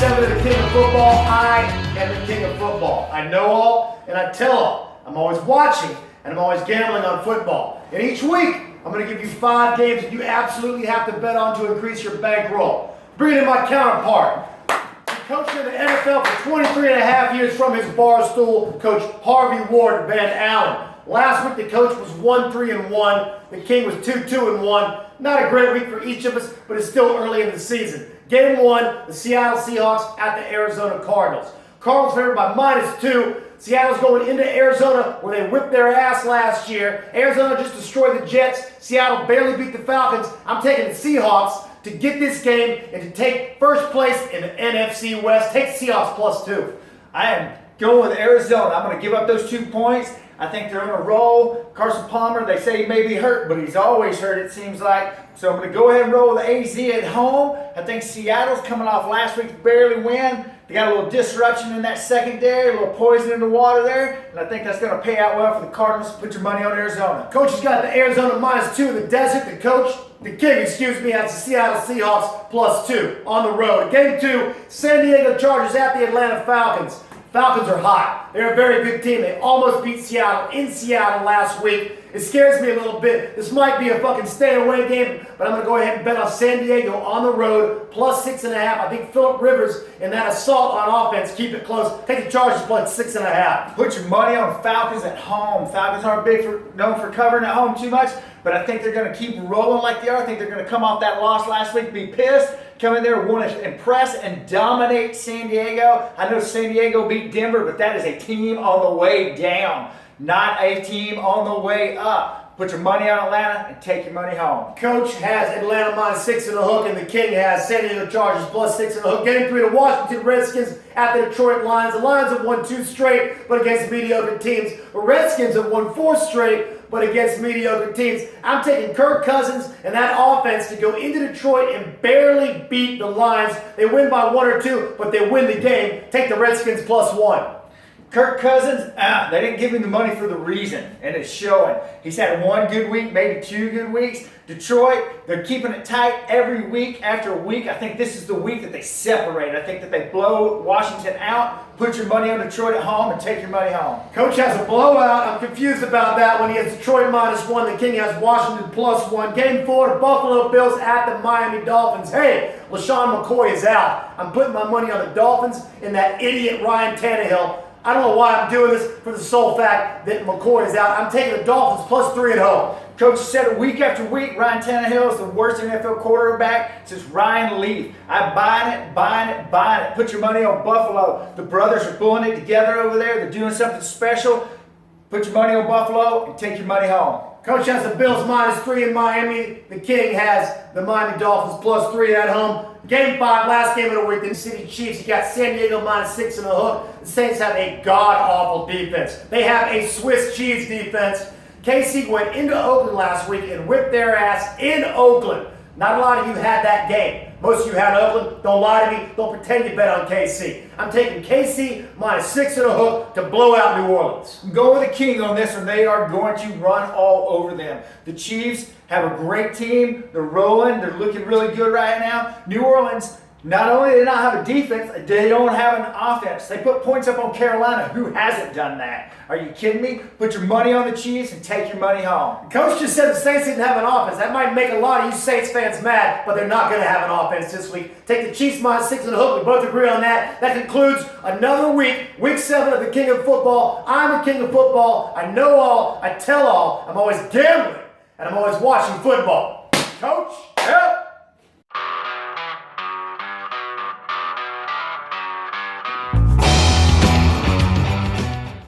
7 of the King of Football. I am the King of Football. I know all and I tell all. I'm always watching and I'm always gambling on football. And each week, I'm going to give you 5 games that you absolutely have to bet on to increase your bankroll. Bringing in my counterpart. Coach in the NFL for 23 and a half years from his bar stool, Coach Harvey Ward Van Allen. Last week, the coach was 1-3-1. The King was 2-2-1. Not a great week for each of us, but it's still early in the season. Game 1, the Seattle Seahawks at the Arizona Cardinals. Cardinals favored by -2. Seattle's going into Arizona where they whipped their ass last year. Arizona just destroyed the Jets. Seattle barely beat the Falcons. I'm taking the Seahawks to get this game and to take first place in the NFC West. Take the Seahawks +2. I am going with Arizona. I'm going to give up those 2 points. I think they're on a roll. Carson Palmer, they say he may be hurt, but he's always hurt, it seems like. So I'm going to go ahead and roll with AZ at home. I think Seattle's coming off last week's barely win. They got a little disruption in that secondary, a little poison in the water there, and I think that's going to pay out well for the Cardinals. Put your money on Arizona. Coach has got the Arizona -2 in the desert. The King, has the Seattle Seahawks +2 on the road. Game 2, San Diego Chargers at the Atlanta Falcons. Falcons are hot. They're a very good team. They almost beat Seattle in Seattle last week. It scares me a little bit. This might be a fucking stay-away game, but I'm going to go ahead and bet on San Diego on the road, +6.5. I think Phillip Rivers and that assault on offense keep it close. Take the Chargers +6.5. Put your money on Falcons at home. Falcons aren't known for covering at home too much, but I think they're going to keep rolling like they are. I think they're going to come off that loss last week, be pissed, come in there, want to impress and dominate San Diego. I know San Diego beat Denver, but that is a team on the way down, not a team on the way up. Put your money on Atlanta and take your money home. Coach has Atlanta -6 in the hook, and the King has San Diego Chargers +6 in the hook. Game 3, the Washington Redskins at the Detroit Lions. The Lions have won 2 straight, but against mediocre teams. The Redskins have won 4 straight, but against mediocre teams. I'm taking Kirk Cousins and that offense to go into Detroit and barely beat the Lions. They win by 1 or 2, but they win the game. Take the Redskins +1. Kirk Cousins, they didn't give him the money for the reason, and it's showing. He's had 1 good week, maybe 2 good weeks. Detroit, they're keeping it tight every week after week. I think this is the week that they separate. I think that they blow Washington out. Put your money on Detroit at home and take your money home. Coach has a blowout. I'm confused about that when he has Detroit -1. The King has Washington +1. Game 4, the Buffalo Bills at the Miami Dolphins. Hey, LaShawn McCoy is out. I'm putting my money on the Dolphins and that idiot Ryan Tannehill. I don't know why I'm doing this for the sole fact that McCoy is out. I'm taking the Dolphins +3 at home. Coach has said it week after week, Ryan Tannehill is the worst NFL quarterback since Ryan Leaf. I'm buying it. Put your money on Buffalo. The brothers are pulling it together over there. They're doing something special. Put your money on Buffalo and take your money home. Coach has the Bills -3 in Miami. The King has the Miami Dolphins +3 at home. Game 5, last game of the week, the City Chiefs. You got San Diego -6 in the hook. The Saints have a god-awful defense. They have a Swiss cheese defense. KC went into Oakland last week and whipped their ass in Oakland. Not a lot of you had that game. Most of you had Oakland. Don't lie to me. Don't pretend you bet on KC. I'm taking KC -6 in a hook to blow out New Orleans. Go with the King on this one. They are going to run all over them. The Chiefs have a great team. They're rolling. They're looking really good right now. New Orleans, not only do they not have a defense, they don't have an offense. They put points up on Carolina. Who hasn't done that? Are you kidding me? Put your money on the Chiefs and take your money home. Coach just said the Saints didn't have an offense. That might make a lot of you Saints fans mad, but they're not going to have an offense this week. Take the Chiefs -6 in the hook. We both agree on that. That concludes another week, week 7 of the King of Football. I'm the King of Football. I know all. I tell all. I'm always gambling, and I'm always watching football. Coach, help!